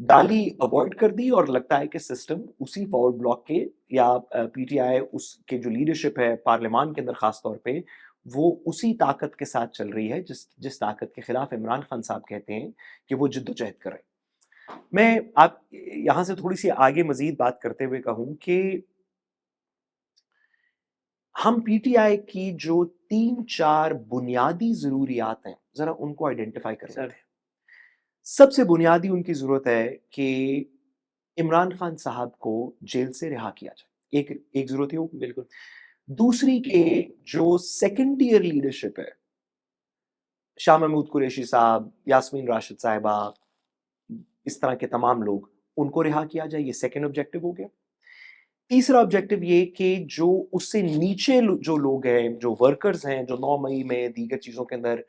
گالی اوائڈ کر دی اور لگتا ہے کہ سسٹم اسی فارورڈ بلاک کے یا پی ٹی آئی اس کے جو لیڈرشپ ہے پارلیمان کے اندر خاص طور پہ وہ اسی طاقت کے ساتھ چل رہی ہے جس طاقت کے خلاف عمران خان صاحب کہتے ہیں کہ وہ جد و جہد کریں. میں آپ یہاں سے تھوڑی سی آگے مزید بات کرتے ہوئے کہوں کہ ہم پی ٹی آئی کی جو 3-4 بنیادی ضروریات ہیں ذرا ان کو آئیڈینٹیفائی کر سر لیتے ہیں. سب سے بنیادی ان کی ضرورت ہے کہ عمران خان صاحب کو جیل سے رہا کیا جائے. ایک ضرورت ہے وہ. بالکل دوسری کہ جو سیکنڈ ایئر لیڈرشپ ہے شاہ محمود قریشی صاحب، یاسمین راشد صاحبہ، اس طرح کے تمام لوگ ان کو رہا کیا جائے. یہ سیکنڈ آبجیکٹو ہو گیا. تیسرا آبجیکٹو یہ کہ جو اس سے نیچے جو لوگ ہیں، جو ورکرز ہیں، جو 9 مئی میں دیگر چیزوں کے اندر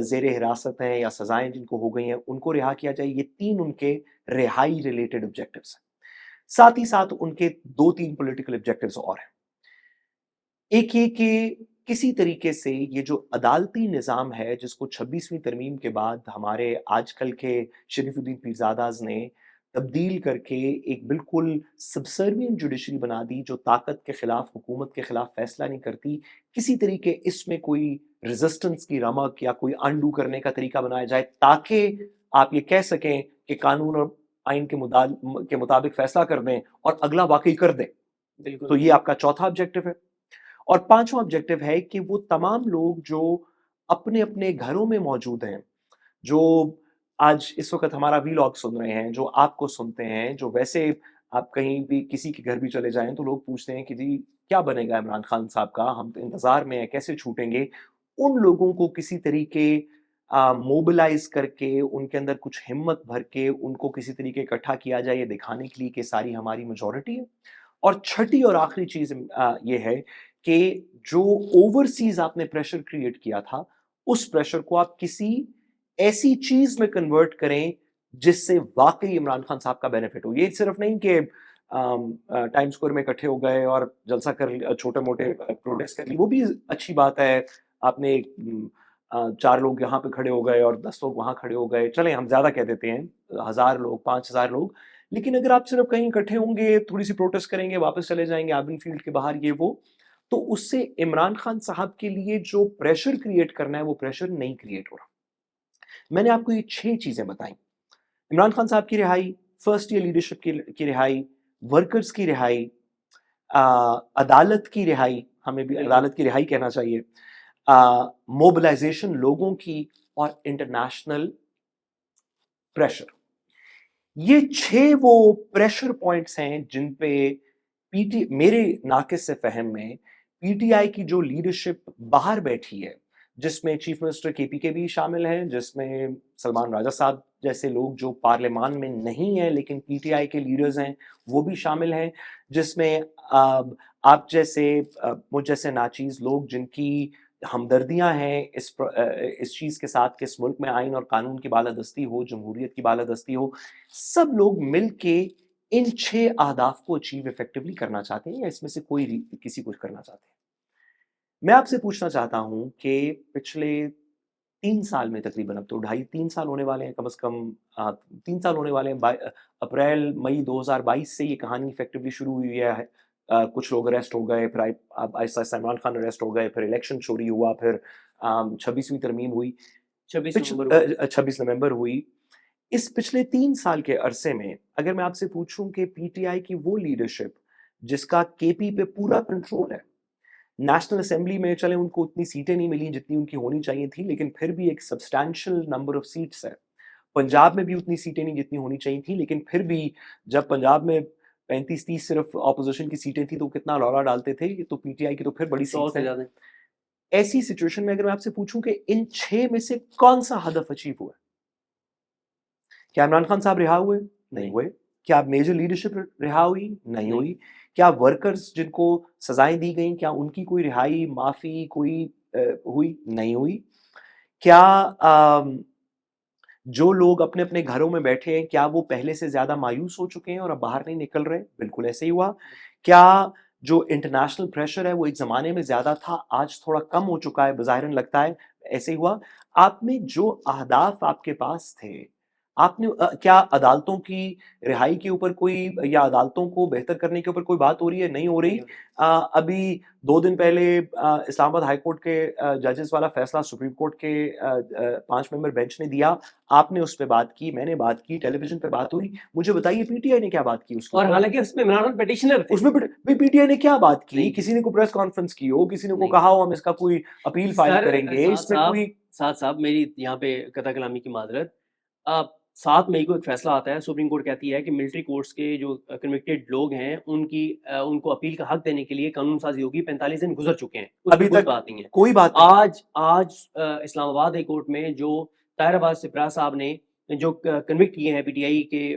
زیر حراست ہیں یا سزائیں جن کو ہو گئی ہیں ان کو رہا کیا جائے. یہ 3 ان کے رہائی ریلیٹڈ آبجیکٹوز ہیں. ساتھ ہی ساتھ ان کے 2-3 پولیٹیکل آبجیکٹوز اور ہیں. ایک یہ کہ کسی طریقے سے یہ جو عدالتی نظام ہے جس کو 26ویں ترمیم کے بعد ہمارے آج کل کے شریف الدین پیرزاداز نے تبدیل کر کے ایک بالکل سبسروینٹ جوڈیشری بنا دی جو طاقت کے خلاف، حکومت کے خلاف فیصلہ نہیں کرتی. کسی طریقے اس میں کوئی ریزسٹنس کی رمق یا کوئی انڈو کرنے کا طریقہ بنایا جائے تاکہ آپ یہ کہہ سکیں کہ قانون اور آئین کے مطابق فیصلہ کر دیں اور اگلا واقعی کر دیں. بالکل. تو یہ آپ کا چوتھا آبجیکٹو ہے. اور پانچواں آبجیکٹو ہے کہ وہ تمام لوگ جو اپنے اپنے گھروں میں موجود ہیں، جو آج اس وقت ہمارا ویلاگ سن رہے ہیں، جو آپ کو سنتے ہیں، جو ویسے آپ کہیں بھی کسی کے گھر بھی چلے جائیں تو لوگ پوچھتے ہیں کہ جی کیا بنے گا عمران خان صاحب کا، ہم تو انتظار میں ہیں، کیسے چھوٹیں گے. ان لوگوں کو کسی طریقے موبلائز کر کے ان کے اندر کچھ ہمت بھر کے ان کو کسی طریقے اکٹھا کیا جائے یہ دکھانے کے لیے کہ ساری ہماری میجورٹی ہے. اور چھٹی اور آخری چیز یہ ہے کہ جو اوورسیز آپ نے پریشر کریٹ کیا تھا اس پریشر کو آپ کسی ایسی چیز میں کنورٹ کریں جس سے واقعی عمران خان صاحب کا بینیفٹ ہو. یہ صرف نہیں کہ ٹائم سکوئر میں اکٹھے ہو گئے اور جلسہ کر چھوٹے موٹے پروٹیسٹ کر لی، وہ بھی اچھی بات ہے. آپ نے 4 لوگ یہاں پہ کھڑے ہو گئے اور 10 لوگ وہاں کھڑے ہو گئے، چلیں ہم زیادہ کہہ دیتے ہیں 1000 لوگ 5000 لوگ. لیکن اگر آپ صرف کہیں اکٹھے ہوں گے، تھوڑی سی پروٹیسٹ کریں گے، واپس چلے جائیں گے آربن فیلڈ کے باہر، یہ وہ، تو اس سے عمران خان صاحب کے لیے جو پریشر کریٹ کرنا ہے وہ پریشر نہیں کریٹ ہو رہا. میں نے آپ کو یہ 6 چیزیں بتائیں: عمران خان صاحب کی رہائی، فرسٹ ایئر لیڈرشپ کی رہائی، ورکرز کی رہائی، عدالت کی رہائی، ہمیں بھی عدالت کی رہائی کہنا چاہیے، موبلائزیشن لوگوں کی، اور انٹرنیشنل پریشر. یہ 6 وہ پریشر پوائنٹس ہیں جن پہ میرے ناقص سے فہم میں پی ٹی آئی کی جو لیڈرشپ باہر بیٹھی ہے، جس میں چیف منسٹر کے پی کے بھی شامل ہیں، جس میں سلمان راجہ صاحب جیسے لوگ جو پارلیمان میں نہیں ہیں لیکن پی ٹی آئی کے لیڈرز ہیں وہ بھی شامل ہیں، جس میں آپ جیسے مجھ جیسے ناچیز لوگ جن کی ہمدردیاں ہیں اس چیز کے ساتھ کہ اس ملک میں آئین اور قانون کی بالادستی ہو، جمہوریت کی بالادستی ہو، سب لوگ مل کے ان 6 اہداف کو اچیو افیکٹولی کرنا چاہتے ہیں یا اس میں سے کوئی کسی کو کرنا چاہتے ہیں. میں آپ سے پوچھنا چاہتا ہوں کہ پچھلے 3 سال میں تقریباً، اب تو 2.5-3 سال ہونے والے ہیں، کم از کم 3 سال ہونے والے ہیں، اپریل مئی 2022 سے یہ کہانی افیکٹولی شروع ہوئی ہے. کچھ لوگ اریسٹ ہو گئے، پھر آہستہ آہستہ عمران خان اریسٹ ہو گئے، پھر الیکشن چوری ہوا، پھر 26ویں ترمیم ہوئی، 26 نومبر ہوئی. اس پچھلے 3 سال کے عرصے میں اگر میں آپ سے پوچھوں کہ پی ٹی آئی کی وہ لیڈرشپ جس کا کے پی پہ پورا کنٹرول ہے، نیشنل اسمبلی میں چلیں ان کو اتنی سیٹیں نہیں ملی جتنی ان کی ہونی چاہیے تھی لیکن پھر بھی ایک سبسٹینشل نمبر آف سیٹس ہے. پنجاب میں بھی اتنی سیٹیں نہیں جتنی ہونی چاہیے تھی لیکن پھر بھی جب پنجاب میں 35-30 صرف اپوزیشن کی سیٹیں تھیں تو کتنا رولا ڈالتے تھے. تو پی ٹی آئی کی تو پھر بڑی سیٹیں ہیں. ایسی سچویشن میں اگر میں آپ سے پوچھوں کہ ان 6 میں سے کون سا ہدف اچیو ہوا ہے؟ کیا عمران خان صاحب رہا ہوئے؟ نہیں ہوئے. کیا میجر لیڈرشپ رہا ہوئی؟ نہیں ہوئی. کیا ورکرز جن کو سزائیں دی گئیں کیا ان کی کوئی رہائی، معافی کوئی ہوئی؟ نہیں ہوئی. کیا جو لوگ اپنے اپنے گھروں میں بیٹھے ہیں کیا وہ پہلے سے زیادہ مایوس ہو چکے ہیں اور اب باہر نہیں نکل رہے؟ بالکل ایسے ہی ہوا. کیا جو انٹرنیشنل پریشر ہے وہ ایک زمانے میں زیادہ تھا آج تھوڑا کم ہو چکا ہے؟ بظاہراً لگتا ہے ایسے ہی ہوا. آپ میں جو اہداف آپ کے پاس تھے آپ نے کیا عدالتوں کی رہائی کے اوپر کوئی یا عدالتوں کو بہتر کرنے کے اوپر کوئی بات ہو رہی ہے؟ نہیں ہو رہی. ابھی 2 دن پہلے اسلام آباد ہائی کورٹ کے ججز والا فیصلہ سپریم کورٹ کے 5 ممبر بینچ نے دیا. آپ نے اس پہ بات کی, میں نے بات کی, ٹیلی ویژن پہ بات ہوئی. مجھے بتائیے پی ٹی آئی نے کیا بات کی اس کے اور اوپر؟ حالانکہ اس میں عمران خان پیٹیشنر تھے. اس میں پی ٹی آئی نے کیا بات کی؟ نہیں. کسی نے کوئی پریس کانفرنس کی ہو, کسی نے کو نہیں. کہا ہو ہم اس کا کوئی اپیل فائل سر، کریں گے؟ اس میں کوئی سعد صاحب میری یہاں پہ قطع کلامی کی معذرت. 7 مئی کو ایک فیصلہ آتا ہے, سپریم کورٹ کہتی ہے کہ ملٹری کورٹس کے جو کنوکٹڈ لوگ ہیں ان کو اپیل کا حق دینے کے لیے قانون سازی ہوگی. 45 دن گزر چکے ہیں, اس ابھی میں کوئی تک بات نہیں ہے. کوئی بات نہیں. آج اسلام آباد ہائی کورٹ میں جو طاہر عباس سپرا صاحب نے جو کنوکٹ کیے ہیں پی ٹی آئی کے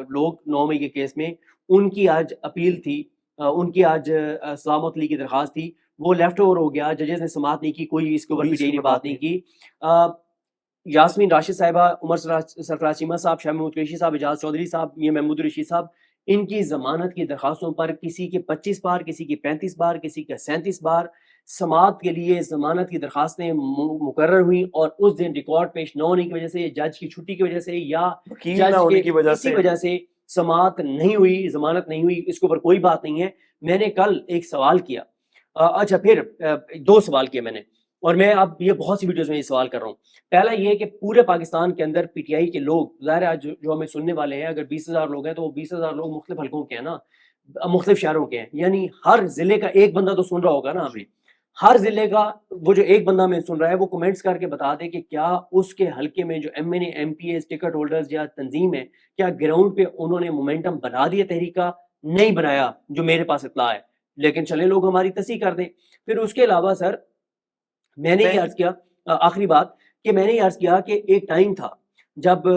لوگ 9 مئی کے کیس میں, ان کی آج اپیل تھی, ان کی آج سلامت لی کی درخواست تھی, وہ لیفٹ اوور ہو گیا. ججز نے سماعت نہیں کی, کوئی اس کے اوپر پی ٹی آئی نے بات نہیں کی. یاسمین راشد صاحبہ, عمر سرفراز چیمہ صاحب, شاہ محمود قریشی صاحب, اعجاز چودھری صاحب, میاں محمود رشید صاحب, ان کی ضمانت کی درخواستوں پر کسی کے 25 بار, کسی کی 35 بار, کسی کے 37 بار سماعت کے لیے ضمانت کی درخواستیں مقرر ہوئیں, اور اس دن ریکارڈ پیش نہ ہونے کی وجہ سے, جج کی چھٹی کی وجہ سے, یا وکیل نہ جج ہونے کے کی وجہ کسی سے وجہ سے سماعت نہیں ہوئی, ضمانت نہیں ہوئی. اس کے اوپر کوئی بات نہیں ہے. میں نے کل ایک سوال کیا, اچھا پھر 2 سوال کیے میں نے, اور میں اب یہ بہت سی ویڈیوز میں یہ سوال کر رہا ہوں. پہلا یہ کہ پورے پاکستان کے اندر پی ٹی آئی کے لوگ, ظاہر ہے جو ہمیں سننے والے ہیں, اگر 20,000 لوگ ہیں تو وہ 20,000 لوگ مختلف حلقوں کے ہیں نا, مختلف شہروں کے ہیں, یعنی ہر ضلع کا ایک بندہ تو سن رہا ہوگا نا ہمیں. ہر ضلع کا وہ جو ایک بندہ میں سن رہا ہے وہ کمنٹس کر کے بتا دے کہ کیا اس کے حلقے میں جو M N A, M P As, ticket holders یا تنظیم ہے, کیا گراؤنڈ پہ انہوں نے مومنٹم بنا دیا تحریک کا؟ نہیں بنایا, جو میرے پاس اطلاع ہے. لیکن چلے لوگ ہماری تصحیح کر دیں. پھر اس کے علاوہ سر میں نے یہ عرض کیا, آخری بات, کہ میں نے یہ عرض کیا کہ ایک ٹائم تھا جب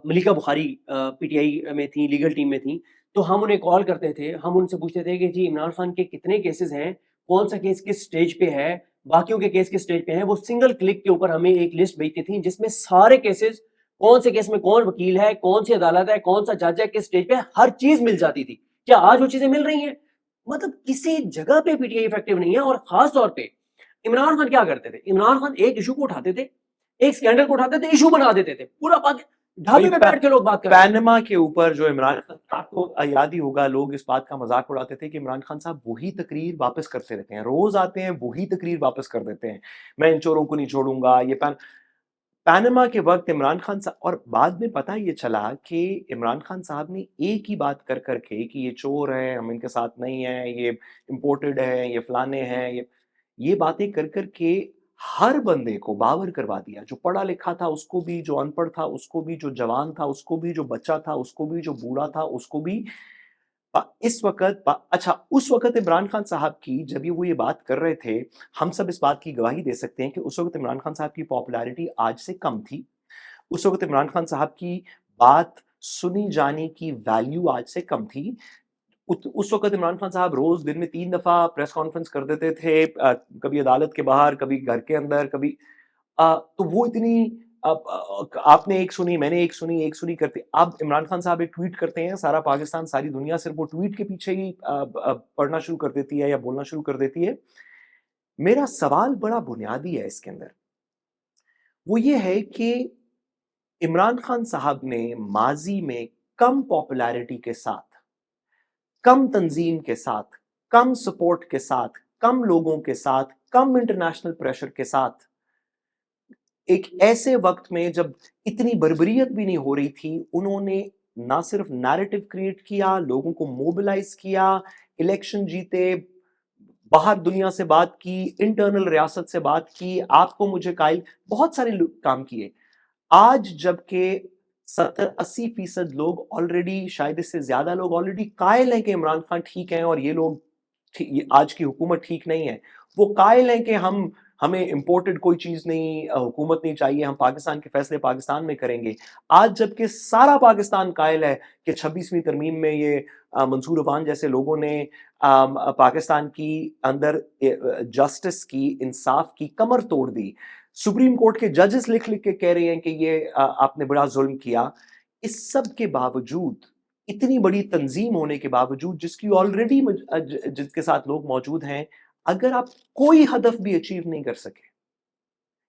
ملیکہ بخاری پی ٹی آئی میں تھیں, لیگل ٹیم میں تھیں, تو ہم انہیں کال کرتے تھے, ہم ان سے پوچھتے تھے کہ جی عمران خان کے کتنے کیسز ہیں, کون سا کیس کس سٹیج پہ ہے, باقیوں کے کیس کس سٹیج پہ ہیں. وہ سنگل کلک کے اوپر ہمیں ایک لسٹ بھیجتی تھیں جس میں سارے کیسز, کون سے کیس میں کون وکیل ہے, کون سی عدالت ہے, کون سا جج ہے, کس سٹیج پہ, ہر چیز مل جاتی تھی. کیا آج وہ چیزیں مل رہی ہیں؟ مطلب کسی جگہ پہ پی ٹی آئی افیکٹو نہیں ہے. اور خاص طور پہ عمران خان کیا کرتے تھے, عمران خان ایک ایشو کو اٹھاتے تھے, ایک سکینڈل کو اٹھاتے تھے, ایشو بنا دیتے تھے. پورا ڈھابے پہ بیٹھ کے لوگ بات کر رہے ہیں. پینما کے اوپر جو عمران خان, آپ کو یاد ہی ہوگا, لوگ اس بات کا مذاق اڑاتے تھے کہ عمران خان صاحب وہی تقریر واپس کرتے رہتے ہیں, روز آتے ہیں وہی تقریر واپس کر دیتے ہیں, میں ان چوروں کو نہیں چھوڑوں گا. یہ پینما کے وقت عمران خان صاحب, اور بعد میں پتہ یہ چلا کہ عمران خان صاحب نے ایک ہی بات کر کر کے کہ یہ چور ہیں, ہم ان کے ساتھ نہیں ہیں, یہ امپورٹڈ ہیں, یہ فلانے ہیں, یہ باتیں کر کر کے ہر بندے کو باور کروا دیا, جو پڑھا لکھا تھا اس کو بھی, جو ان پڑھ تھا اس کو بھی, جو جوان تھا اس کو بھی, جو بچہ تھا اس کو بھی, جو بوڑھا تھا اس کو بھی. اس وقت اچھا, اس وقت عمران خان صاحب کی جب وہ یہ بات کر رہے تھے, ہم سب اس بات کی گواہی دے سکتے ہیں کہ اس وقت عمران خان صاحب کی پاپولیرٹی آج سے کم تھی. اس وقت عمران خان صاحب کی بات سنی جانے کی ویلیو آج سے کم تھی. اس وقت عمران خان صاحب روز دن میں 3 دفعہ پریس کانفرنس کر دیتے تھے, کبھی عدالت کے باہر, کبھی گھر کے اندر, کبھی تو وہ اتنی, آپ نے ایک سنی, میں نے ایک سنی, ایک سنی کرتے. اب عمران خان صاحب ایک ٹویٹ کرتے ہیں, سارا پاکستان, ساری دنیا صرف وہ ٹویٹ کے پیچھے ہی پڑھنا شروع کر دیتی ہے یا بولنا شروع کر دیتی ہے. میرا سوال بڑا بنیادی ہے اس کے اندر, وہ یہ ہے کہ عمران خان صاحب نے ماضی میں کم پاپولیرٹی کے ساتھ, کم تنظیم کے ساتھ, کم سپورٹ کے ساتھ, کم لوگوں کے ساتھ, کم انٹرنیشنل پریشر کے ساتھ, ایک ایسے وقت میں جب اتنی بربریت بھی نہیں ہو رہی تھی, انہوں نے نہ صرف نیریٹو کریٹ کیا, لوگوں کو موبلائز کیا, الیکشن جیتے, باہر دنیا سے بات کی, انٹرنل ریاست سے بات کی, آپ کو مجھے قائل, بہت سارے کام کیے. آج جبکہ 70-80% لوگ آلریڈی, شاید اس سے زیادہ لوگ آلریڈی قائل ہیں کہ عمران خان ٹھیک ہیں اور یہ لوگ آج کی حکومت ٹھیک نہیں ہے, وہ قائل ہیں کہ ہمیں امپورٹڈ کوئی چیز نہیں, حکومت نہیں چاہیے, ہم پاکستان کے فیصلے پاکستان میں کریں گے. آج جبکہ سارا پاکستان قائل ہے کہ 26ویں ترمیم میں یہ منصور عوان جیسے لوگوں نے پاکستان کی اندر جسٹس کی, انصاف کی کمر توڑ دی, سپریم کورٹ کے ججز لکھ لکھ کے کہہ رہے ہیں کہ یہ آپ نے بڑا ظلم کیا. اس سب کے باوجود, اتنی بڑی تنظیم ہونے کے باوجود, جس کی آلریڈی جس کے ساتھ لوگ موجود ہیں, اگر آپ کوئی ہدف بھی اچیو نہیں کر سکے,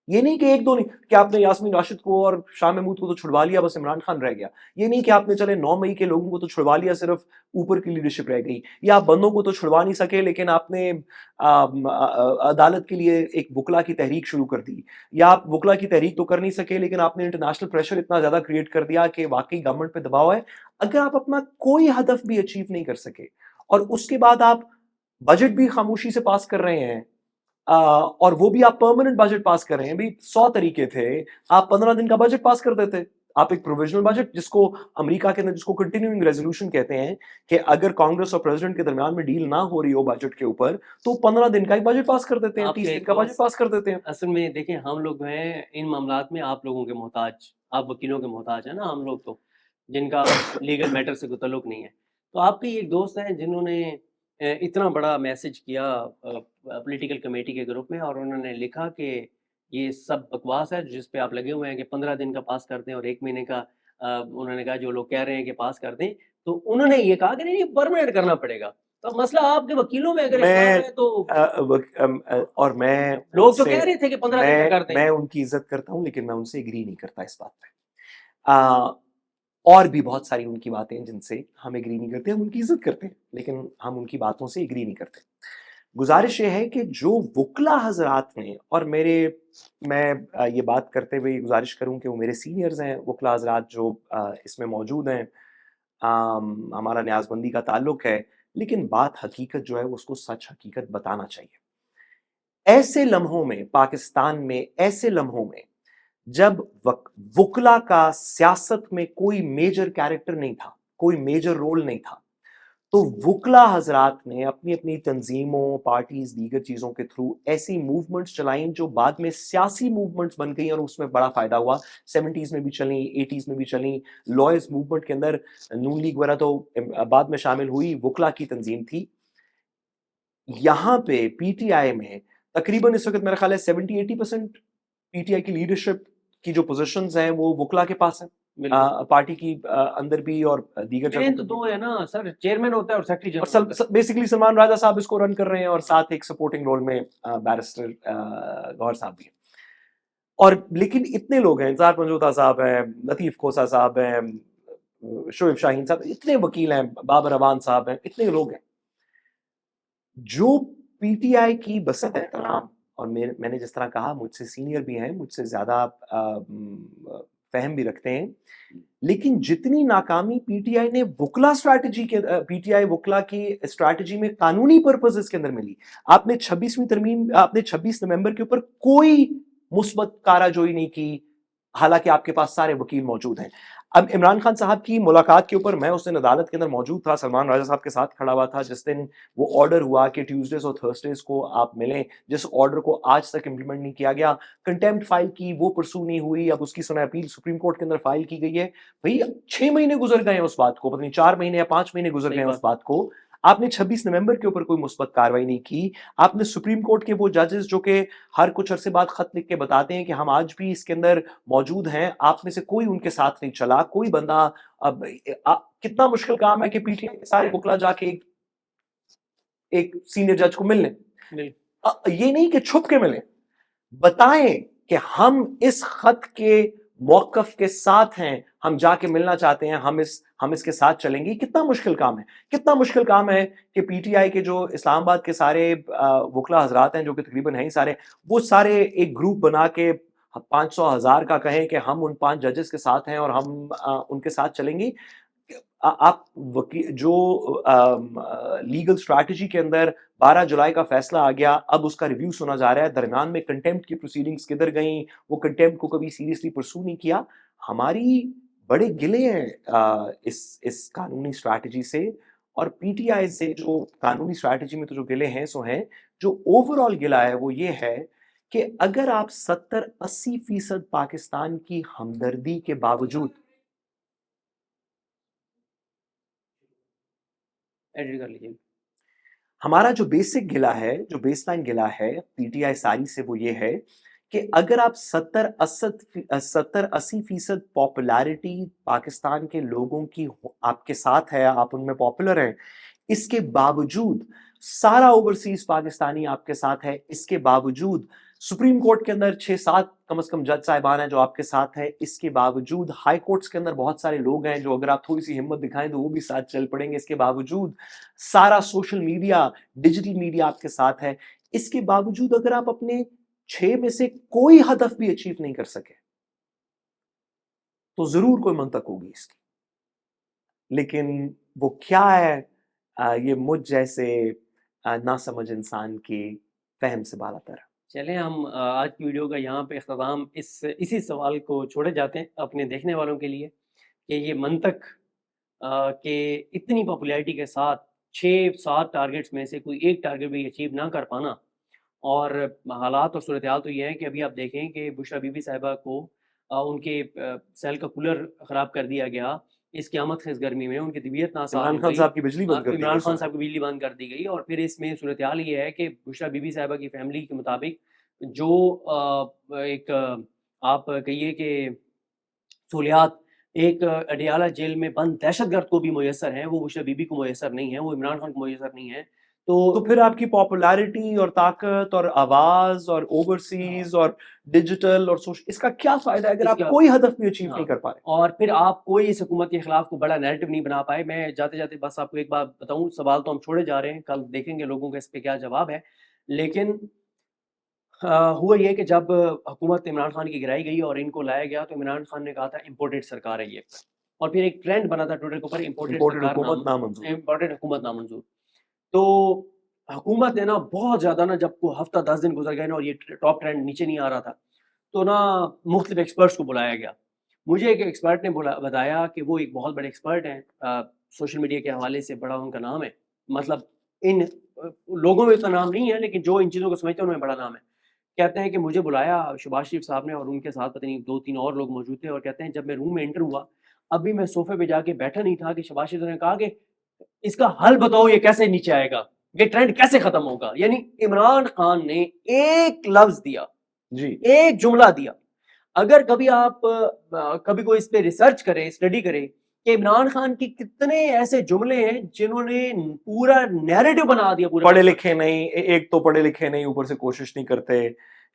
یہ نہیں کہ ایک دو نہیں کہ آپ نے یاسمین راشد کو اور شاہ محمود کو تو چھڑوا لیا بس عمران خان رہ گیا، یہ نہیں کہ آپ نے چلے 9 مئی کے لوگوں کو تو چھڑوا لیا صرف اوپر کی لیڈرشپ رہ گئی، یا آپ بندوں کو تو چھڑوا نہیں سکے لیکن آپ نے عدالت کے لیے ایک وکلا کی تحریک شروع کر دی، یا آپ وکلا کی تحریک تو کر نہیں سکے لیکن آپ نے انٹرنیشنل پریشر اتنا زیادہ کریٹ کر دیا کہ واقعی گورنمنٹ پہ دباؤ ہے۔ اگر آپ اپنا کوئی ہدف بھی اچیو نہیں کر سکے اور اس کے بعد آپ بجٹ بھی خاموشی سے پاس کر رہے ہیں، اور وہ بھی آپ پرماننٹ بجٹ پاس کر رہے ہیں، بھی 100 طریقے تھے، آپ 15 دن کا بجٹ پاس کر دیتے، آپ ایک پروویژنل بجٹ جس کو امریکہ کے اندر جس کو کنٹینیوئنگ ریزولوشن کہتے ہیں کہ اگر کانگریس اور پریزیڈنٹ کے درمیان میں ڈیل نہ ہو رہی ہو بجٹ کے اوپر تو 15 دن کا ایک بجٹ پاس کر دیتے ہیں، 30 دن کا بجٹ پاس کر دیتے ہیں۔ اصل میں دیکھیں ہم لوگ ہیں ان معاملات میں آپ لوگوں کے محتاج، آپ وکیلوں کے محتاج ہیں نا، ہم لوگ تو جن کا لیگل میٹر سے کوئی تعلق نہیں ہے۔ تو آپ کے ایک دوست ہیں جنہوں نے اتنا بڑا میسج کیا پولیٹیکل کمیٹی کے گروپ میں، اور انہوں نے لکھا کہ یہ سب بکواس ہے جس پہ آپ لگے ہوئے ہیں کہ 15 دن کا پاس کر دیں اور 1 مہینے کا انہوں نے کہا جو لوگ کہہ رہے ہیں کہ پاس کر دیں، تو انہوں نے یہ کہا کہ نہیں پرماننٹ کرنا پڑے گا۔ تو مسئلہ آپ کے وکیلوں میں اگر اختلاف ہے تو اور میں لوگ تو کہہ رہے تھے کہ 15 دن کا کر دیں۔ میں ان کی عزت کرتا ہوں لیکن میں ان سے اگری نہیں کرتا اس بات پہ۔ اور بھی بہت ساری ان کی باتیں جن سے ہم اگری نہیں کرتے، ہم ان کی عزت کرتے ہیں لیکن ہم ان کی باتوں سے اگری نہیں کرتے۔ گزارش یہ ہے کہ جو وکلا حضرات نے، اور میں یہ بات کرتے ہوئے گزارش کروں کہ وہ میرے سینئرز ہیں وکلا حضرات جو اس میں موجود ہیں، ہمارا نیاز بندی کا تعلق ہے، لیکن بات حقیقت جو ہے اس کو سچ حقیقت بتانا چاہیے۔ ایسے لمحوں میں پاکستان میں، ایسے لمحوں میں جب وکلا کا سیاست میں کوئی میجر کیریکٹر نہیں تھا، کوئی میجر رول نہیں تھا، تو وکلا حضرات نے اپنی اپنی تنظیموں، پارٹیز، دیگر چیزوں کے تھرو ایسی موومنٹس چلائیں جو بعد میں سیاسی موومنٹس بن گئیں اور اس میں بڑا فائدہ ہوا۔ 70s میں بھی چلیں، 80s میں بھی چلیں۔ لوئرز موومنٹ کے اندر نون لیگ وغیرہ تو بعد میں شامل ہوئی، وکلا کی تنظیم تھی۔ یہاں پہ پی ٹی آئی میں تقریباً اس وقت میرا خیال ہے 70-80% پی ٹی آئی کی لیڈرشپ کی جو پوزیشنز ہیں وہ وکلا کے پاس ہیں، پارٹی کی اندر بھی اور دیگر جگہوں تو دو ہے نا سر، چیئرمین ہوتا ہے اور سیکریٹری جنرل، اور بیسیکلی سلمان راجہ صاحب اس کو رن کر رہے ہیں اور ساتھ ایک سپورٹنگ رول میں بیرسٹر گوہر صاحب بھی ہیں۔ اور لیکن اتنے لوگ ہیں، انتظار پنجوتا صاحب ہیں، لطیف کھوسا صاحب ہیں، شعیب شاہین صاحب، اتنے وکیل ہیں، بابر اعوان صاحب ہیں، اتنے لوگ ہیں جو پی ٹی آئی کی بسط احترام، اور میں نے جس طرح کہا مجھ سے سینئر بھی ہیں، مجھ سے زیادہ فہم بھی رکھتے ہیں، لیکن جتنی ناکامی پی ٹی آئی نے وکلا اسٹریٹجی کے پی ٹی آئی وکلا کی اسٹریٹجی میں قانونی پرپزز کے اندر ملی، آپ نے 26ویں ترمیم، آپ نے 26 نومبر کے اوپر کوئی مثبت کارہ جوئی نہیں کی، حالانکہ آپ کے پاس سارے وکیل موجود ہیں۔ اب عمران خان صاحب کی ملاقات کے اوپر میں اس دن عدالت کے اندر موجود تھا، سلمان راجہ صاحب کے ساتھ کھڑا ہوا تھا جس دن وہ آرڈر ہوا کہ ٹیوزڈیز اور تھرسڈیز کو آپ ملیں، جس آرڈر کو آج تک امپلیمنٹ نہیں کیا گیا، کنٹیمپٹ فائل کی، وہ پرسو نہیں ہوئی، اب اس کی سنہ اپیل سپریم کورٹ کے اندر فائل کی گئی ہے۔ بھئی 6 مہینے گزر گئے ہیں اس بات کو، پتہ نہیں 4 مہینے یا 5 مہینے گزر گئے ہیں اس بات کو، آپ نے 26 نومبر کے اوپر کوئی مثبت کاروائی نہیں کی۔ آپ نے سپریم کورٹ کے وہ ججز جو کہ ہر کچھ عرصے بعد خط لکھ کے بتاتے ہیں کہ ہم آج بھی اس کے اندر موجود ہیں، آپ میں سے کوئی ان کے ساتھ نہیں چلا، کوئی بندہ۔ اب کتنا مشکل کام ہے کہ پی ٹی آئی کے سارے وکلا جا کے ایک سینئر جج کو مل لیں، یہ نہیں کہ چھپ کے ملیں، بتائیں کہ ہم اس خط کے موقف کے ساتھ ہیں، ہم جا کے ملنا چاہتے ہیں، ہم اس کے ساتھ چلیں گے۔ کتنا مشکل کام ہے، کتنا مشکل کام ہے کہ پی ٹی آئی کے جو اسلام آباد کے سارے وکلا حضرات ہیں جو کہ تقریباً ہیں ہی سارے، وہ سارے ایک گروپ بنا کے 500,000 کا کہیں کہ ہم ان 5 ججز کے ساتھ ہیں اور ہم ان کے ساتھ چلیں گے۔ آپ جو لیگل اسٹریٹجی کے اندر 12 جولائی کا فیصلہ آ گیا، اب اس کا ریویو سنا جا رہا ہے، درمیان میں کنٹیمپٹ کی پروسیڈنگز کدھر گئیں، وہ کنٹیمپٹ کو کبھی سیریسلی پرسو نہیں کیا۔ ہماری بڑے گلے ہیں اس قانونی اسٹریٹجی سے، اور پی ٹی آئی سے جو قانونی اسٹریٹجی میں تو جو گلے ہیں سو ہیں، جو اوور آل گلا ہے وہ یہ ہے کہ اگر آپ 70-80% پاکستان کی ہمدردی کے باوجود ہمارا جو بیسک گلا ہے، جو بیس لائن گلا ہے پی ٹی آئی ساری سے، وہ یہ ہے کہ اگر آپ 70-80% پاپولیرٹی پاکستان کے لوگوں کی آپ کے ساتھ ہے، آپ ان میں پاپولر ہیں، اس کے باوجود سارا اوورسیز پاکستانی آپ کے ساتھ ہے، اس کے باوجود سپریم کورٹ کے اندر 6-7 کم از کم جج صاحبان ہیں جو آپ کے ساتھ ہیں، اس کے باوجود ہائی کورٹس کے اندر بہت سارے لوگ ہیں جو اگر آپ تھوڑی سی ہمت دکھائیں تو وہ بھی ساتھ چل پڑیں گے، اس کے باوجود سارا سوشل میڈیا، ڈیجیٹل میڈیا آپ کے ساتھ ہے، اس کے باوجود اگر آپ اپنے 6 میں سے کوئی ہدف بھی اچیو نہیں کر سکے تو ضرور کوئی منطق ہوگی اس کی، لیکن وہ کیا ہے یہ مجھ جیسے ناسمجھ انسان کی فہم سے بالا تر ہے۔ چلیں ہم آج کی ویڈیو کا یہاں پہ اختتام اسی سوال کو چھوڑے جاتے ہیں اپنے دیکھنے والوں کے لیے کہ یہ منطق کہ اتنی پاپولیرٹی کے ساتھ 6-7 ٹارگٹس میں سے کوئی ایک ٹارگٹ بھی اچیو نہ کر پانا، اور حالات اور صورتحال تو یہ ہے کہ ابھی آپ دیکھیں کہ بشرا بی بی صاحبہ کو ان کے سیل کا کولر خراب کر دیا گیا اس قیامت خیز گرمی میں، ان کی طبیعت ناساز عمران ہو خان گئی، صاحب کی بجلی بند کر دی عمران گئی خان سر۔ صاحب کی بجلی بند کر دی گئی، اور پھر اس میں صورتحال یہ ہے کہ بشرا بی بی صاحبہ کی فیملی کے مطابق جو ایک آپ کہیے کہ سہولیات ایک اڈیالہ جیل میں بند دہشت گرد کو بھی میسر ہیں، وہ بشرا بی بی کو میسر نہیں ہیں، وہ عمران خان کو میسر نہیں ہیں۔ تو پھر آپ کی پاپولیرٹی اور طاقت اور آواز اور اوورسیز اور ڈیجیٹل اور سوشل، اس کا کیا فائدہ ہے اگر آپ کوئی ہدف بھی اچیو نہیں کر پائے؟ اور پھر آپ کوئی اس حکومت کے خلاف کو بڑا نیریٹو نہیں بنا پائے۔ میں جاتے جاتے بس آپ کو ایک بات بتاؤں، سوال تو ہم چھوڑے جا رہے ہیں، کل دیکھیں گے لوگوں کا اس پہ کیا جواب ہے، لیکن ہوا یہ کہ جب حکومت عمران خان کی گرائی گئی اور ان کو لایا گیا تو عمران خان نے کہا تھا امپورٹڈ سرکار ہے یہ، اور پھر ایک ٹرینڈ بنا تھا ٹویٹر کے اوپر امپورٹڈ حکومت نامنظور۔ امپورٹڈ حکومت نامنظور۔ تو حکومت نے نا بہت زیادہ نا، جب کو ہفتہ 10 دن گزر گئے نا اور یہ ٹاپ ٹرینڈ نیچے نہیں آ رہا تھا تو نا مختلف ایکسپرٹس کو بلایا گیا۔ مجھے ایک ایکسپرٹ نے بتایا کہ وہ ایک بہت بڑے ایکسپرٹ ہیں، سوشل میڈیا کے حوالے سے بڑا ان کا نام ہے، مطلب ان لوگوں میں اتنا نام نہیں ہے لیکن جو ان چیزوں کو سمجھتے ہیں ان میں بڑا نام ہے۔ کہتے ہیں کہ مجھے بلایا شہباز شریف صاحب نے اور ان کے ساتھ پتہ نہیں 2-3 اور لوگ موجود تھے، اور کہتے ہیں جب میں روم میں انٹر ہوا ابھی میں صوفے پہ جا کے بیٹھا نہیں تھا کہ شہباز شریف نے کہا کہ اس کا حل بتاؤ، یہ کیسے نیچے آئے گا، یہ ٹرینڈ کیسے ختم ہوگا۔ یعنی عمران خان نے ایک لفظ دیا، جی ایک جملہ دیا۔ اگر کبھی آپ کبھی کوئی اس پہ ریسرچ کرے، اسٹڈی کرے کہ عمران خان کی کتنے ایسے جملے ہیں جنہوں نے پورا نیریٹو بنا دیا، پورا پڑھے لکھے نہیں، ایک تو پڑھے لکھے نہیں، اوپر سے کوشش نہیں کرتے،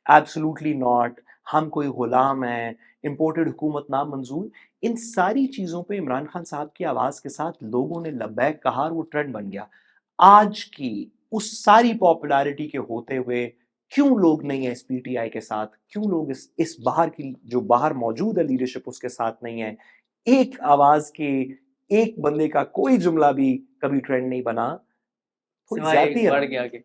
ایبسولوٹلی ناٹ، ہم کوئی غلام ہیں، امپورٹڈ حکومت نامنظور، ان ساری چیزوں پہ عمران خان صاحب کی آواز کے ساتھ لوگوں نے لبیک کہا اور وہ ٹرینڈ بن گیا۔ آج کی اس ساری پاپولیرٹی کے ہوتے ہوئے کیوں لوگ نہیں ہیں اس پی ٹی آئی کے ساتھ، کیوں لوگ اس باہر کی جو باہر موجود ہے لیڈرشپ اس کے ساتھ نہیں ہے؟ ایک آواز کے ایک بندے کا کوئی جملہ بھی کبھی ٹرینڈ نہیں بنا، تھوڑی زیادتی ہے بڑھ نا۔ گیا کہ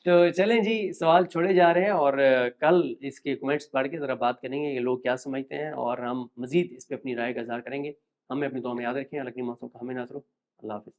تو چلیں جی، سوال چھوڑے جا رہے ہیں اور کل اس کے کمنٹس پڑھ کے ذرا بات کریں گے کہ لوگ کیا سمجھتے ہیں، اور ہم مزید اس پہ اپنی رائے کا اظہار کریں گے۔ ہمیں اپنی دعا میں یاد رکھیں، اللہ کی موسم کا ہمیں ناصر ہو۔ اللہ حافظ۔